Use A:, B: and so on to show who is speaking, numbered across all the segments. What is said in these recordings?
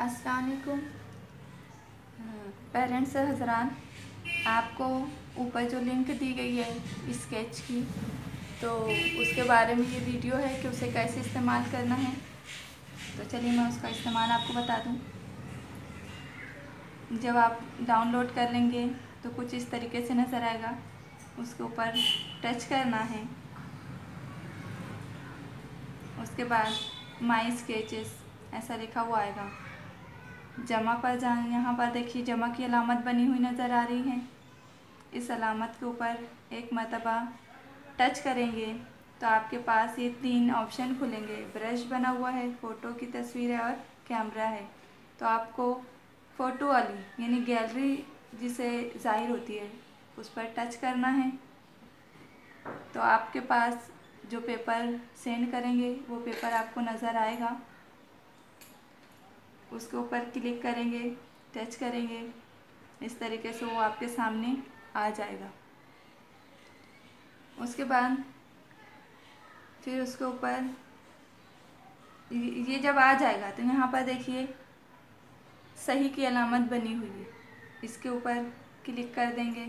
A: अस्सलाम वालेकुम पेरेंट्स हज़रान। आपको ऊपर जो लिंक दी गई है स्केच की, तो उसके बारे में ये वीडियो है कि उसे कैसे इस्तेमाल करना है। तो चलिए मैं उसका इस्तेमाल आपको बता दूं। जब आप डाउनलोड कर लेंगे तो कुछ इस तरीके से नज़र आएगा। उसके ऊपर टच करना है। उसके बाद माई स्केचेस ऐसा लिखा हुआ आएगा। जमा पर जाएं। यहाँ पर देखिए जमा की अलामत बनी हुई नज़र आ रही है। इस अलामत के ऊपर एक मरतबा टच करेंगे तो आपके पास ये 3 ऑप्शन खुलेंगे। ब्रश बना हुआ है, फ़ोटो की तस्वीर है और कैमरा है। तो आपको फ़ोटो वाली यानी गैलरी जिसे ज़ाहिर होती है उस पर टच करना है। तो आपके पास जो पेपर सेंड करेंगे वो पेपर आपको नज़र आएगा। उसके ऊपर क्लिक करेंगे, टच करेंगे, इस तरीके से वो आपके सामने आ जाएगा। उसके बाद फिर उसके ऊपर ये जब आ जाएगा तो यहाँ पर देखिए सही की अलामत बनी हुई है। इसके ऊपर क्लिक कर देंगे,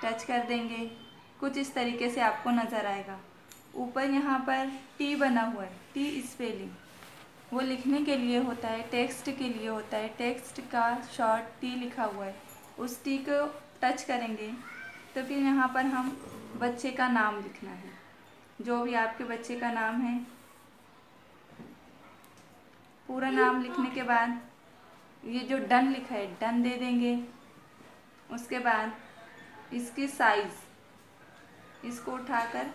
A: टच कर देंगे, कुछ इस तरीके से आपको नज़र आएगा। ऊपर यहाँ पर टी बना हुआ है, टी स्पेलिंग वो लिखने के लिए होता है, टेक्स्ट के लिए होता है। टेक्स्ट का शॉर्ट टी लिखा हुआ है, उस टी को टच करेंगे तो फिर यहाँ पर हम बच्चे का नाम लिखना है, जो भी आपके बच्चे का नाम है। पूरा नाम लिखने के बाद ये जो डन लिखा है डन दे देंगे। उसके बाद इसकी साइज़ इसको उठाकर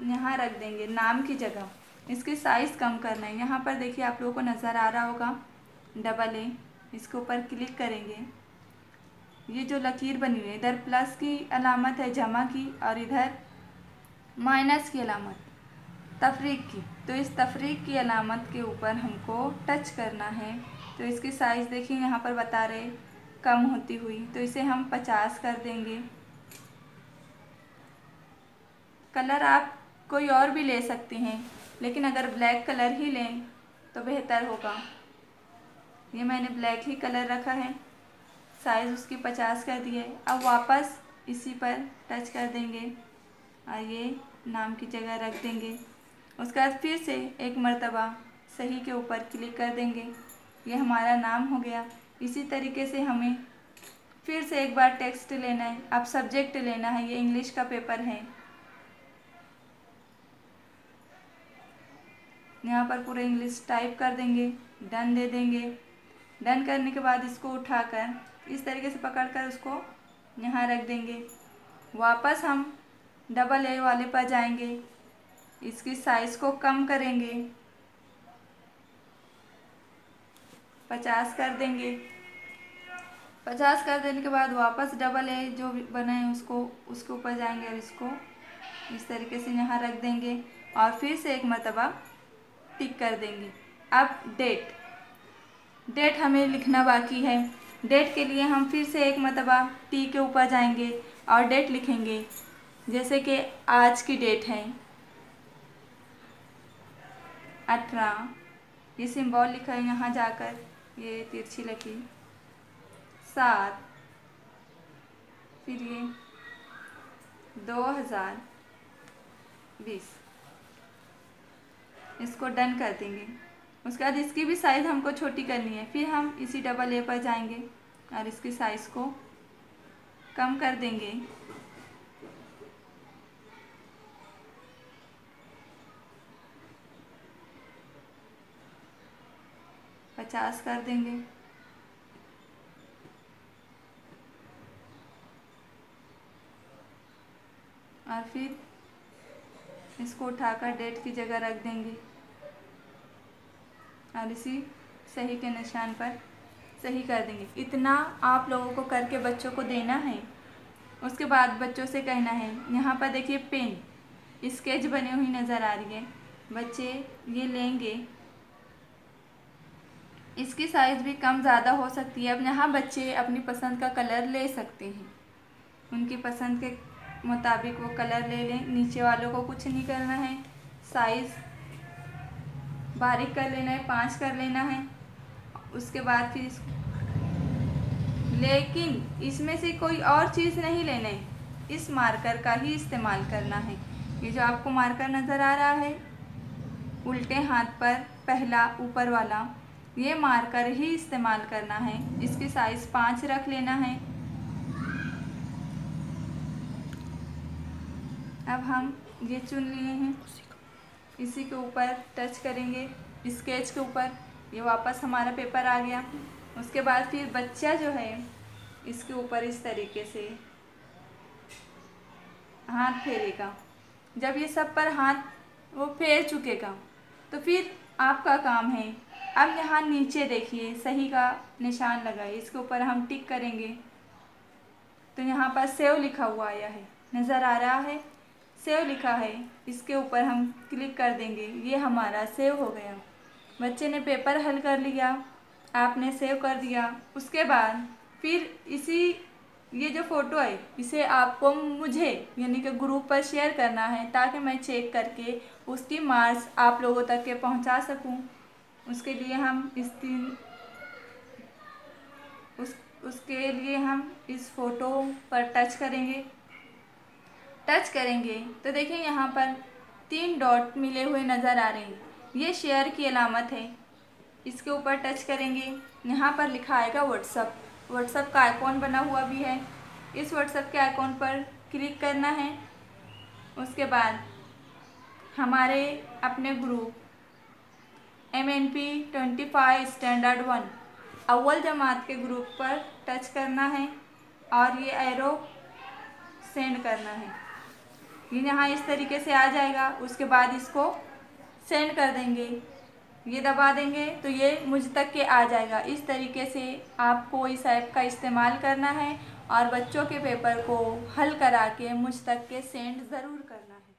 A: यहाँ रख देंगे नाम की जगह। इसकी साइज़ कम करना है। यहाँ पर देखिए आप लोगों को नज़र आ रहा होगा AA, इसके ऊपर क्लिक करेंगे। ये जो लकीर बनी हुई है इधर प्लस की अलामत है जमा की और इधर माइनस की अलामत तफरीक की। तो इस तफरीक की अलामत के ऊपर हमको टच करना है। तो इसकी साइज़ देखिए यहाँ पर बता रहे कम होती हुई, तो इसे हम 50 कर देंगे। कलर आप कोई और भी ले सकते हैं, लेकिन अगर ब्लैक कलर ही लें तो बेहतर होगा। ये मैंने ब्लैक ही कलर रखा है। साइज़ उसकी 50 कर दी है। अब वापस इसी पर टच कर देंगे और ये नाम की जगह रख देंगे। उसके बाद फिर से एक मर्तबा सही के ऊपर क्लिक कर देंगे। ये हमारा नाम हो गया। इसी तरीके से हमें फिर से एक बार टेक्स्ट लेना है। अब सब्जेक्ट लेना है, ये इंग्लिश का पेपर है। यहाँ पर पूरा इंग्लिश टाइप कर देंगे, डन दे देंगे। डन करने के बाद इसको उठाकर इस तरीके से पकड़कर उसको यहाँ रख देंगे। वापस हम AA वाले पर जाएंगे, इसकी साइज़ को कम करेंगे, 50 कर देंगे। 50 कर देने के बाद वापस AA जो बना है उसके ऊपर जाएंगे और इसको इस तरीके से यहाँ रख देंगे और फिर से एक मरतबा टिक कर देंगे। अब डेट हमें लिखना बाकी है। डेट के लिए हम फिर से एक मरतबा टी के ऊपर जाएंगे और डेट लिखेंगे। जैसे कि आज की डेट है 18, ये सिंबल लिखा है यहाँ जाकर, ये तिरछी लकीर 7, फिर ये 2020, इसको डन कर देंगे। उसके बाद इसकी भी साइज़ हमको छोटी करनी है। फिर हम इसी AA पर जाएंगे और इसकी साइज़ को कम कर देंगे, 50 कर देंगे। और फिर इसको उठाकर डेट की जगह रख देंगे और इसी सही के निशान पर सही कर देंगे। इतना आप लोगों को करके बच्चों को देना है। उसके बाद बच्चों से कहना है, यहाँ पर देखिए पेन स्केच बनी हुई नज़र आ रही है। बच्चे ये लेंगे, इसकी साइज़ भी कम ज़्यादा हो सकती है। अब यहाँ बच्चे अपनी पसंद का कलर ले सकते हैं, उनकी पसंद के मुताबिक वो कलर ले लें। नीचे वालों को कुछ नहीं करना है, साइज़ बारीक कर लेना है, 5 कर लेना है उसके बाद फिर लेकिन इसमें से कोई और चीज़ नहीं लेना है, इस मार्कर का ही इस्तेमाल करना है। ये जो आपको मार्कर नज़र आ रहा है उल्टे हाथ पर पहला ऊपर वाला, ये मार्कर ही इस्तेमाल करना है। इसकी साइज़ 5 रख लेना है। अब हम ये चुन लिए हैं, इसी के ऊपर टच करेंगे, स्केच के ऊपर। ये वापस हमारा पेपर आ गया। उसके बाद फिर बच्चा जो है इसके ऊपर इस तरीके से हाथ फेरेगा। जब ये सब पर हाथ वो फेर चुकेगा तो फिर आपका काम है, अब यहाँ नीचे देखिए सही का निशान लगाइए, इसके ऊपर हम टिक करेंगे तो यहाँ पर सेव लिखा हुआ आया है, नज़र आ रहा है, सेव लिखा है। इसके ऊपर हम क्लिक कर देंगे, ये हमारा सेव हो गया। बच्चे ने पेपर हल कर लिया, आपने सेव कर दिया। उसके बाद फिर ये जो फ़ोटो है इसे आपको मुझे यानी कि ग्रुप पर शेयर करना है, ताकि मैं चेक करके उसकी मार्क्स आप लोगों तक के पहुंचा सकूं। उसके लिए हम उसके लिए हम इस फ़ोटो पर टच करेंगे। तो देखिए यहाँ पर 3 डॉट मिले हुए नज़र आ रहे हैं, ये शेयर की अलामत है। इसके ऊपर टच करेंगे, यहाँ पर लिखा आएगा व्हाट्सएप का आइकॉन बना हुआ भी है। इस व्हाट्सएप के आइकॉन पर क्लिक करना है। उसके बाद हमारे अपने ग्रुप MNP 25 स्टैंडर्ड 1 अव्वल जमात के ग्रुप पर टच करना है और ये एरो सेंड करना है। ये यहाँ इस तरीके से आ जाएगा। उसके बाद इसको सेंड कर देंगे, ये दबा देंगे तो ये मुझ तक के आ जाएगा। इस तरीके से आपको इस ऐप का इस्तेमाल करना है और बच्चों के पेपर को हल करा के मुझ तक के सेंड ज़रूर करना है।